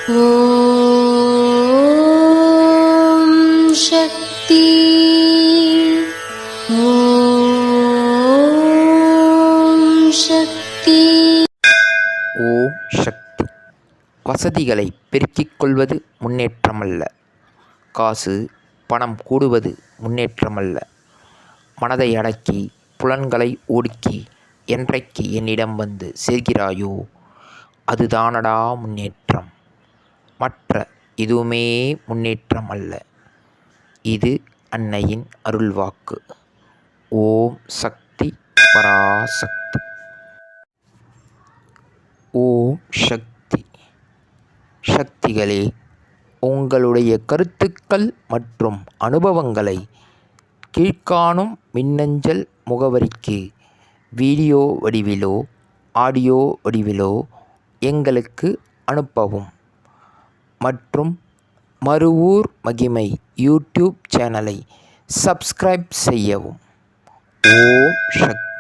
ஓம் சக்தி. ஓம் சக்தி. ஓம் சக்தி. வசதிகளை பெருக்கிக் கொள்வது முன்னேற்றமல்ல. காசு பணம் கூடுவது முன்னேற்றமல்ல. மனதை அடக்கி புலன்களை ஒடுக்கி என்றைக்கு என்னிடம் வந்து சேர்கிறாயோ அதுதானடா முன்னேற்றம். மற்ற எதுவுமே முன்னேற்றம் அல்ல. இது அன்னையின் அருள்வாக்கு. ஓம் சக்தி பராசக்தி. ஓம் சக்தி. சக்திகளே, உங்களுடைய கருத்துக்கள் மற்றும் அனுபவங்களை கீழ்க்காணும் மின்னஞ்சல் முகவரிக்கு வீடியோ வடிவிலோ ஆடியோ வடிவிலோ எங்களுக்கு அனுப்பவும். மற்றும் மறுவூர் மகிமை யூடியூப் சேனலை சப்ஸ்கிரைப் செய்யவும். ஓம் சக்தி.